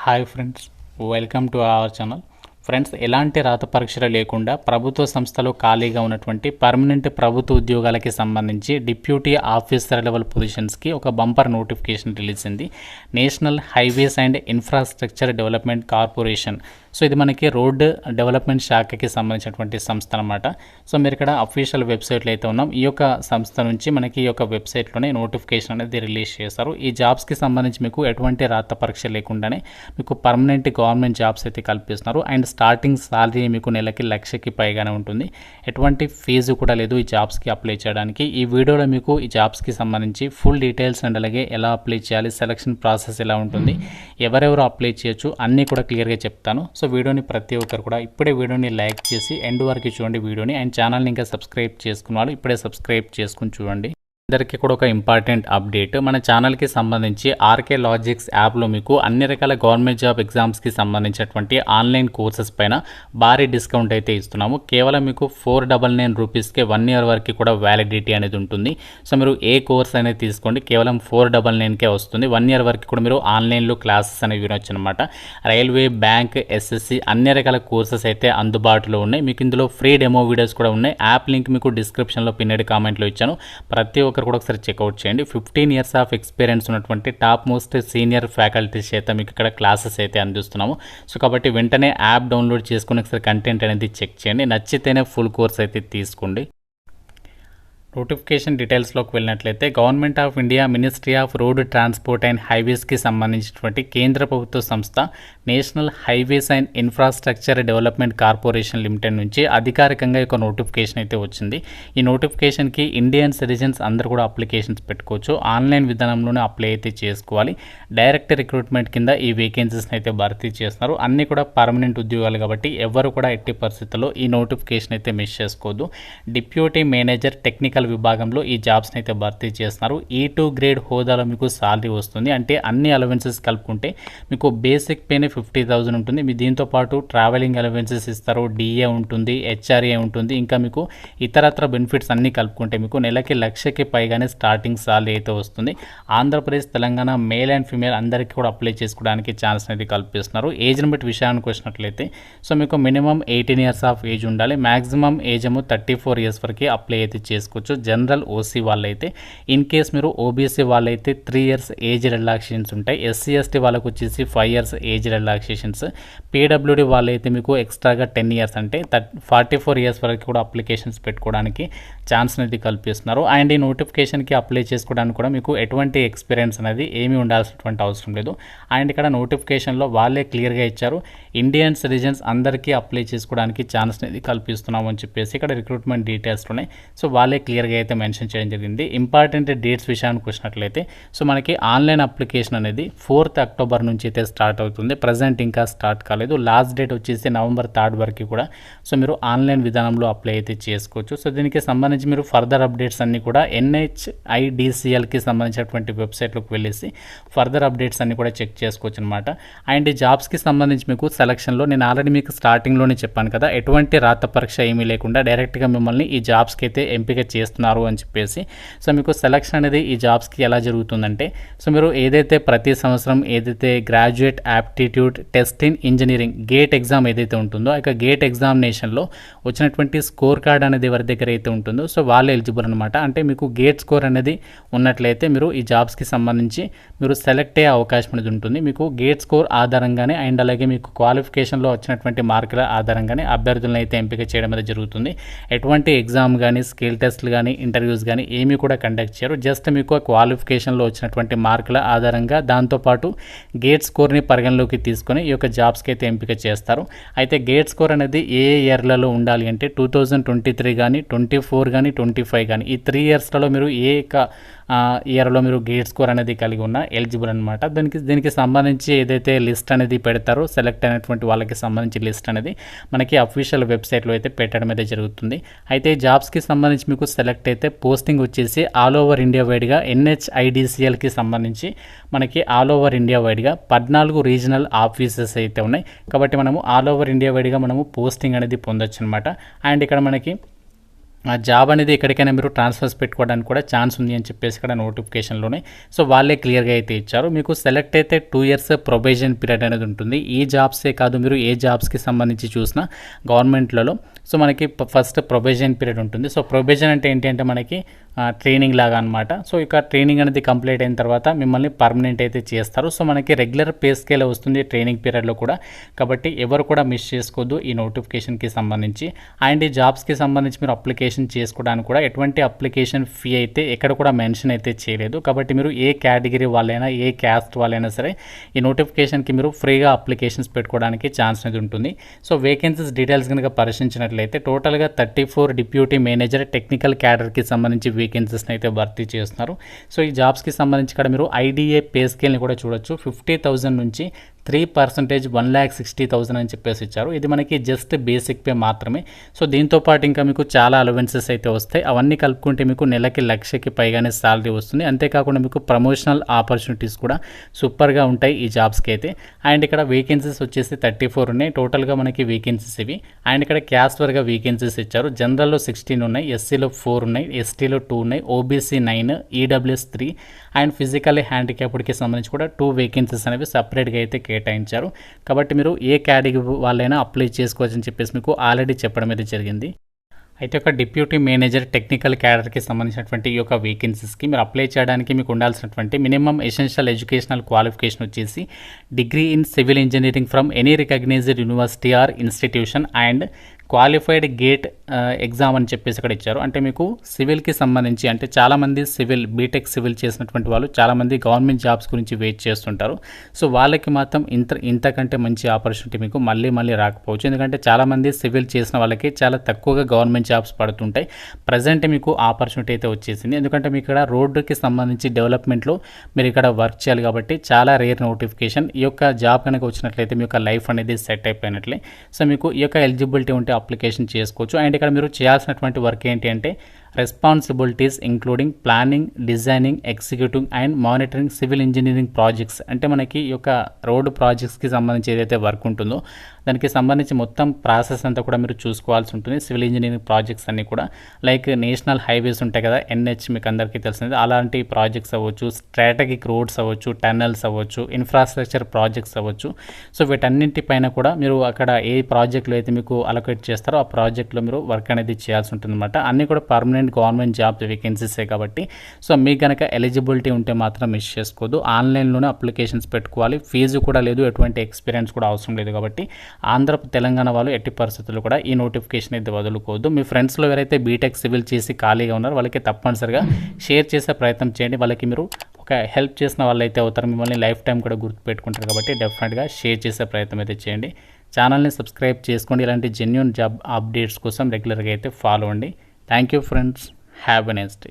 Hi friends, welcome to our channel. Friends, ఎలాంటి రాత పరీక్షలు లేకుండా ప్రభుత్వ సంస్థలో ఖాళీగా ఉన్నటువంటి పర్మనెంట్ ప్రభుత్వ ఉద్యోగాలకి సంబంధించి డిప్యూటీ ఆఫీసర్ లెవెల్ పొజిషన్స్కి ఒక బంపర్ నోటిఫికేషన్ రిలీజ్ అయింది. National highways and infrastructure development corporation. So ఇది మనకి రోడ్ డెవలప్మెంట్ శాఖకి సంబంధించినటువంటి సంస్థ అనమాట. సో మీరు ఇక్కడ అఫీషియల్ వెబ్సైట్లో అయితే ఉన్నాం. ఈ యొక్క సంస్థ నుంచి మనకి ఈ యొక్క వెబ్సైట్లోనే నోటిఫికేషన్ అనేది రిలీజ్ చేస్తారు. ఈ జాబ్స్కి సంబంధించి మీకు ఎటువంటి రాత పరీక్ష లేకుండానే మీకు పర్మనెంట్ గవర్నమెంట్ జాబ్స్ అయితే కల్పిస్తున్నారు. అండ్ స్టార్టింగ్ సాలరీ మీకు నెలకి 1,00,000కి పైగానే ఉంటుంది. ఎటువంటి ఫీజు కూడా లేదు ఈ జాబ్స్కి అప్లై చేయడానికి. ఈ వీడియోలో మీకు ఈ జాబ్స్కి సంబంధించి ఫుల్ డీటెయిల్స్ అండ్ అలాగే ఎలా అప్లై చేయాలి, సెలక్షన్ ప్రాసెస్ ఎలా ఉంటుంది, ఎవరెవరు అప్లై చేయొచ్చు అన్నీ కూడా క్లియర్గా చెప్తాను. సో వీడియోని ప్రతి ఒక్కరు కూడా ఇప్పుడే వీడియోని లైక్ చేసి ఎండ్ వరకు చూడండి వీడియోని. అండ్ ఛానల్ని ఇంకా సబ్స్క్రైబ్ చేసుకున్న వాళ్ళు ఇప్పుడే సబ్స్క్రైబ్ చేసుకుని చూడండి. అందరికీ కూడా ఒక ఇంపార్టెంట్ అప్డేట్, మన ఛానల్కి సంబంధించి ఆర్కే లాజిక్స్ యాప్లో మీకు అన్ని రకాల గవర్నమెంట్ జాబ్ ఎగ్జామ్స్కి సంబంధించినటువంటి ఆన్లైన్ కోర్సెస్ పైన భారీ డిస్కౌంట్ అయితే ఇస్తున్నాము. కేవలం మీకు 499 రూపీస్కే 1 year వరకు కూడా వ్యాలిడిటీ అనేది ఉంటుంది. సో మీరు ఏ కోర్స్ అనేది తీసుకోండి, కేవలం 499కే వస్తుంది. 1 year వరకు కూడా మీరు ఆన్లైన్లో క్లాసెస్ అనేవి వినొచ్చు అనమాట. రైల్వే, బ్యాంక్, ఎస్ఎస్సి అన్ని రకాల కోర్సెస్ అయితే అందుబాటులో ఉన్నాయి. మీకు ఇందులో ఫ్రీ డెమో వీడియోస్ కూడా ఉన్నాయి. యాప్ లింక్ మీకు డిస్క్రిప్షన్లో పిన్నెడ్ కామెంట్లో ఇచ్చాను. ప్రతి ఒక్క కూడా ఒకసారి చెక్అవుట్ చేయండి. 15 years ఆఫ్ ఎక్స్పీరియన్స్ ఉన్నటువంటి టాప్ మోస్ట్ సీనియర్ ఫ్యాకల్టీస్ చేత మీకు ఇక్కడ క్లాసెస్ అయితే అందిస్తున్నాము. సో కాబట్టి వెంటనే యాప్ డౌన్లోడ్ చేసుకుని ఒకసారి కంటెంట్ అనేది చెక్ చేయండి. నచ్చితేనే ఫుల్ కోర్స్ అయితే తీసుకోండి. నోటిఫికేషన్ డీటెయిల్స్లోకి వెళ్ళినట్లయితే government of India ministry of road transport and హైవేస్కి సంబంధించినటువంటి కేంద్ర ప్రభుత్వ సంస్థ national highways and infrastructure development corporation limited నుంచి అధికారికంగా ఒక నోటిఫికేషన్ అయితే వచ్చింది. ఈ నోటిఫికేషన్కి ఇండియన్ సిటిజన్స్ అందరూ కూడా అప్లికేషన్స్ పెట్టుకోవచ్చు. ఆన్లైన్ విధానంలోనే అప్లై అయితే చేసుకోవాలి. డైరెక్ట్ రిక్రూట్మెంట్ కింద ఈ వేకెన్సీస్ని అయితే భర్తీ చేస్తున్నారు. అన్నీ కూడా పర్మనెంట్ ఉద్యోగాలు కాబట్టి ఎవరు కూడా ఎట్టి పరిస్థితుల్లో ఈ నోటిఫికేషన్ అయితే మిస్ చేసుకోవద్దు. డిప్యూటీ మేనేజర్ టెక్నికల్ విభాగంలో ఈ జాబ్స్ని అయితే భర్తీ చేస్తున్నారు. E2 గ్రేడ్ హోదాలో మీకు సాలరీ వస్తుంది. అంటే అన్ని అలవెన్సెస్ కలుపుకుంటే మీకు బేసిక్ పేనే 50,000 ఉంటుంది. మీ దీంతో పాటు ట్రావెలింగ్ అలవెన్సెస్ ఇస్తారు, డిఏ ఉంటుంది, హెచ్ఆర్ఏ ఉంటుంది, ఇంకా మీకు ఇతరత్ర బెనిఫిట్స్ అన్నీ కలుపుకుంటే మీకు నెలకి 1,00,000కి పైగానే స్టార్టింగ్ సాలరీ అయితే వస్తుంది. Andhra Pradesh, Telangana male and female అందరికీ కూడా అప్లై చేసుకోవడానికి ఛాన్స్ అనేది కల్పిస్తున్నారు. ఏజ్ లిమిట్ విషయానికి వచ్చినట్లయితే సో మీకు మినిమం 18 years ఆఫ్ ఏజ్ ఉండాలి. మ్యాక్సిమం ఏజ్ ఏమో 34 years వరకు అప్లై అయితే చేసుకోవచ్చు. జనరల్ ఓసీ వాళ్ళైతే, ఇన్ కేస్ మీరు ఓబీసీ వాళ్ళైతే 3 years ఏజ్ రిలాక్సేషన్స్ ఉంటాయి. ఎస్సీ ఎస్టీ వాళ్ళకు వచ్చేసి 5 years ఏజ్ రిలాక్సేషన్స్. పీడబ్ల్యూడీ వాళ్ళైతే మీకు ఎక్స్ట్రాగా 10 years అంటే 44 years వరకు కూడా అప్లికేషన్స్ పెట్టుకోవడానికి ఛాన్స్ అనేది కల్పిస్తున్నారు. అండ్ ఈ నోటిఫికేషన్కి అప్లై చేసుకోవడానికి కూడా మీకు ఎటువంటి ఎక్స్పీరియన్స్ అనేది ఏమీ ఉండాల్సినటువంటి అవసరం లేదు. అండ్ ఇక్కడ నోటిఫికేషన్లో వాళ్ళే క్లియర్గా ఇచ్చారు, ఇండియన్ సిటిజన్స్ అందరికీ అప్లై చేసుకోవడానికి ఛాన్స్ అనేది కల్పిస్తున్నాము అని చెప్పేసి ఇక్కడ రిక్రూట్మెంట్ డీటెయిల్స్ ఉన్నాయి. సో వాళ్ళే క్లియర్గా అయితే మెన్షన్ చేయడం జరిగింది. ఇంపార్టెంట్ డేట్స్ విషయానికి వచ్చినట్లయితే సో మనకి ఆన్లైన్ అప్లికేషన్ అనేది 4th October నుంచి అయితే స్టార్ట్ అవుతుంది. ప్రజెంట్ ఇంకా స్టార్ట్ కాలేదు. లాస్ట్ డేట్ వచ్చేసి November 3rd వరకు కూడా సో మీరు ఆన్లైన్ విధానంలో అప్లై అయితే చేసుకోవచ్చు. సో దీనికి సంబంధించి మీరు ఫర్దర్ అప్డేట్స్ అన్నీ కూడా NHIDCLకి సంబంధించినటువంటి వెబ్సైట్లోకి వెళ్ళేసి ఫర్దర్ అప్డేట్స్ అన్నీ కూడా చెక్ చేసుకోవచ్చు అనమాట. అండ్ ఈ జాబ్స్కి సంబంధించి మీకు సెలక్షన్లో నేను ఆల్రెడీ మీకు స్టార్టింగ్లోనే చెప్పాను కదా, ఎటువంటి రాత పరీక్ష ఏమీ లేకుండా డైరెక్ట్గా మిమ్మల్ని ఈ జాబ్స్కి అయితే ఎంపిక చేస్తున్నారు అని చెప్పేసి. సో మీకు సెలక్షన్ అనేది ఈ జాబ్స్కి ఎలా జరుగుతుందంటే సో మీరు ఏదైతే ప్రతి సంవత్సరం ఏదైతే graduate aptitude test in engineering gate exam ఏదైతే ఉంటుందో ఆ గేట్ ఎగ్జామినేషన్లో వచ్చినటువంటి స్కోర్ కార్డ్ అనేది ఎవరి దగ్గర అయితే ఉంటుందో సో వాళ్ళు ఎలిజిబుల్ అనమాట. అంటే మీకు గేట్ స్కోర్ అనేది ఉన్నట్లయితే మీరు ఈ జాబ్స్కి సంబంధించి మీరు సెలెక్ట్ అయ్యే అవకాశం అనేది ఉంటుంది. మీకు గేట్ స్కోర్ ఆధారంగానే అండ్ అలాగే మీకు క్వాలిఫికేషన్లో వచ్చినటువంటి మార్కుల ఆధారంగానే అభ్యర్థులను అయితే ఎంపిక చేయడం అనేది జరుగుతుంది. ఎటువంటి ఎగ్జామ్ కానీ స్కిల్ టెస్ట్లు కానీ ఇంటర్వ్యూస్ కానీ ఏమీ కూడా కండక్ట్ చేయరు. జస్ట్ మీకు క్వాలిఫికేషన్లో వచ్చినటువంటి మార్కుల ఆధారంగా దాంతోపాటు గేట్ స్కోర్ని పరిగణలోకి తీసుకొని ఈ యొక్క జాబ్స్కి అయితే ఎంపిక చేస్తారు. అయితే గేట్ స్కోర్ అనేది ఏ ఇయర్లలో ఉండాలి అంటే 2023 కానీ 24 కానీ 25 కానీ ఈ 3 yearsలలో మీరు ఏ ఇయర్లో మీరు గేట్ స్కోర్ అనేది కలిగి ఉన్న ఎలిజిబుల్ అనమాట. దీనికి సంబంధించి ఏదైతే లిస్ట్ అనేది పెడతారో సెలెక్ట్ అయినటువంటి వాళ్ళకి సంబంధించి లిస్ట్ అనేది మనకి అఫీషియల్ వెబ్సైట్లో అయితే పెట్టడం అయితే జరుగుతుంది. అయితే జాబ్స్కి సంబంధించి మీకు సెలెక్ట్ అయితే పోస్టింగ్ వచ్చేసి ఆల్ ఓవర్ ఇండియా వైడ్గా NHIDCLకి సంబంధించి మనకి ఆల్ ఓవర్ ఇండియా వైడ్గా 14 రీజనల్ ఆఫీసెస్ అయితే ఉన్నాయి. కాబట్టి మనము ఆల్ ఓవర్ ఇండియా వైడ్గా మనము పోస్టింగ్ అనేది పొందొచ్చు అనమాట. అండ్ ఇక్కడ మనకి ఆ జాబ్ అనేది ఎక్కడికైనా మీరు ట్రాన్స్ఫర్స్ పెట్టుకోవడానికి కూడా ఛాన్స్ ఉంది అని చెప్పేసి ఇక్కడ నోటిఫికేషన్లోనే సో వాళ్ళే క్లియర్గా అయితే ఇచ్చారు. మీకు సెలెక్ట్ అయితే 2 ఇయర్స్ ప్రొబేషన్ పీరియడ్ అనేది ఉంటుంది. ఈ జాబ్సే కాదు, మీరు ఏ జాబ్స్కి సంబంధించి చూసినా గవర్నమెంట్లలో సో మనకి ఫస్ట్ ప్రొబేషన్ పీరియడ్ ఉంటుంది. సో ప్రొబేషన్ అంటే ఏంటి అంటే మనకి ట్రైనింగ్ లాగా అనమాట. సో ఇక ట్రైనింగ్ అనేది కంప్లీట్ అయిన తర్వాత మిమ్మల్ని పర్మనెంట్ అయితే చేస్తారు. సో మనకి రెగ్యులర్ పే స్కేల్ వస్తుంది ట్రైనింగ్ పీరియడ్లో కూడా. కాబట్టి ఎవరు కూడా మిస్ చేసుకోవద్దు ఈ నోటిఫికేషన్కి సంబంధించి. అండ్ ఈ జాబ్స్కి సంబంధించి మీరు అప్లికేషన్ చేసుకోవడానికి కూడా ఎటువంటి అప్లికేషన్ ఫీ అయితే ఎక్కడ కూడా మెన్షన్ అయితే చేయలేదు. కాబట్టి మీరు ఏ కేటగిరీ వాళ్ళైనా ఏ క్యాస్ట్ వాళ్ళైనా సరే ఈ నోటిఫికేషన్కి మీరు ఫ్రీగా అప్లికేషన్స్ పెట్టుకోవడానికి ఛాన్స్ అనేది ఉంటుంది. సో వేకెన్సీస్ డీటెయిల్స్ కనుక పరిశీలించినట్లయితే టోటల్గా 34 డిప్యూటీ మేనేజర్ టెక్నికల్ క్యాడర్కి సంబంధించి వేకెన్సీస్ని అయితే భర్తీ చేస్తున్నారు. సో ఈ జాబ్స్కి సంబంధించి ఇక్కడ మీరు ఐడిఏ పే స్కేల్ని కూడా చూడొచ్చు. 50,000 నుంచి 3% 1,60,000 అని చెప్పేసి ఇచ్చారు. ఇది మనకి జస్ట్ బేసిక్ పే మాత్రమే. సో దీంతో పాటు ఇంకా మీకు చాలా అలవెన్సెస్ అయితే వస్తాయి. అవన్నీ కలుపుకుంటే మీకు నెలకి 1,00,000కి పైగానే శాలరీ వస్తుంది. అంతేకాకుండా మీకు ప్రమోషనల్ ఆపర్చునిటీస్ కూడా సూపర్గా ఉంటాయి ఈ జాబ్స్కి అయితే. అండ్ ఇక్కడ వేకెన్సీస్ వచ్చేసి 34 ఉన్నాయి టోటల్గా మనకి వేకెన్సీస్ ఇవి. అండ్ ఇక్కడ క్యాస్ట్ వర్గా వేకెన్సీస్ ఇచ్చారు. జనరల్లో 16 ఉన్నాయి, ఎస్సీలో 4 ఉన్నాయి, ఎస్టీలో 2 ఉన్నాయి, ఓబీసీ 9, ఈడబ్ల్యూఎస్ 3 అండ్ ఫిజికల్లీ హ్యాండిక్యాప్డ్కి సంబంధించి కూడా 2 వేకెన్సీస్ అనేవి సపరేట్గా అయితే కేటాయించారు. కాబట్టి మీరు ఏ కేటగిరీ వాళ్ళైనా అప్లై చేసుకోవచ్చు అని చెప్పేసి మీకు ఆల్రెడీ చెప్పడం అయితే జరిగింది. అయితే ఒక డిప్యూటీ మేనేజర్ టెక్నికల్ క్యాడర్కి సంబంధించినటువంటి ఈ యొక్క వేకెన్సీస్కి మీరు అప్లై చేయడానికి మీకు ఉండాల్సినటువంటి మినిమం ఎసెన్షియల్ ఎడ్యుకేషనల్ క్వాలిఫికేషన్ వచ్చేసి degree in civil engineering from any recognised university or institution and qualified GATE exam అని చెప్పేసి ఇక్కడ ఇచ్చారు. అంటే మీకు సివిల్కి సంబంధించి అంటే చాలామంది సివిల్ బీటెక్ సివిల్ చేసినటువంటి వాళ్ళు చాలామంది గవర్నమెంట్ జాబ్స్ గురించి వెయిట్ చేస్తుంటారు. సో వాళ్ళకి మాత్రం ఇంతకంటే మంచి ఆపర్చునిటీ మీకు మళ్ళీ రాకపోవచ్చు. ఎందుకంటే చాలామంది సివిల్ చేసిన వాళ్ళకి చాలా తక్కువగా గవర్నమెంట్ జాబ్స్ పడుతుంటాయి. ప్రజెంట్ మీకు ఆపర్చునిటీ అయితే వచ్చేసింది. ఎందుకంటే మీకు ఇక్కడ రోడ్డుకి సంబంధించి డెవలప్మెంట్లో మీరు ఇక్కడ వర్క్ చేయాలి కాబట్టి చాలా రేర్ నోటిఫికేషన్. ఈ యొక్క జాబ్ కనుక వచ్చినట్లయితే మీ యొక్క లైఫ్ అనేది సెట్ అయిపోయినట్లే. సో మీకు ఈ యొక్క ఎలిజిబిలిటీ ఉంటే అప్లికేషన్ చేసుకోవచ్చు. అండ్ ఇక్కడ మీరు చేయాల్సినటువంటి వర్క్ ఏంటి అంటే responsibilities including planning, designing, executing and monitoring civil engineering projects. అంటే మనకి ఈ యొక్క రోడ్డు ప్రాజెక్ట్స్కి సంబంధించి ఏదైతే వర్క్ ఉంటుందో దానికి సంబంధించి మొత్తం ప్రాసెస్ అంతా కూడా మీరు చూసుకోవాల్సి ఉంటుంది. సివిల్ ఇంజనీరింగ్ ప్రాజెక్ట్స్ అన్నీ కూడా లైక్ నేషనల్ హైవేస్ ఉంటాయి కదా, ఎన్హెచ్ మీకు అందరికీ తెలిసింది, అలాంటి ప్రాజెక్ట్స్ అవ్వచ్చు, స్ట్రాటజిక్ రోడ్స్ అవ్వచ్చు, టన్నెల్స్ అవ్వచ్చు, ఇన్ఫ్రాస్ట్రక్చర్ ప్రాజెక్ట్స్ అవ్వచ్చు. సో వీటన్నింటిపైన కూడా మీరు అక్కడ ఏ ప్రాజెక్టులో అయితే మీకు అలొకేట్ చేస్తారో ఆ ప్రాజెక్ట్లో మీరు వర్క్ అనేది చేయాల్సి ఉంటుంది అనమాట. అన్నీ కూడా పర్మనెంట్ గవర్నమెంట్ జాబ్ వేకెన్సీసే కాబట్టి సో మీకు కనుక ఎలిజిబిలిటీ ఉంటే మాత్రం మిస్ చేసుకోవద్దు. ఆన్లైన్లోనే అప్లికేషన్స్ పెట్టుకోవాలి. ఫీజు కూడా లేదు, ఎటువంటి ఎక్స్పీరియన్స్ కూడా అవసరం లేదు. కాబట్టి తెలంగాణ వాళ్ళు ఎట్టి పరిస్థితుల్లో కూడా ఈ నోటిఫికేషన్ అయితే వదులుకోవద్దు. మీ ఫ్రెండ్స్లో ఎవరైతే బీటెక్ సివిల్ చేసి ఖాళీగా ఉన్నారో వాళ్ళకి తప్పనిసరిగా షేర్ చేసే ప్రయత్నం చేయండి. వాళ్ళకి మీరు ఒక హెల్ప్ చేసిన వాళ్ళు అయితే అవుతారు, మిమ్మల్ని లైఫ్ టైం కూడా గుర్తుపెట్టుకుంటారు. కాబట్టి డెఫినెట్గా షేర్ చేసే ప్రయత్నం అయితే చేయండి. ఛానల్ని సబ్స్క్రైబ్ చేసుకోండి. ఇలాంటి జెన్యూన్ జాబ్ అప్డేట్స్ కోసం రెగ్యులర్గా అయితే ఫాలో అవ్వండి. Thank you friends, have a nice day.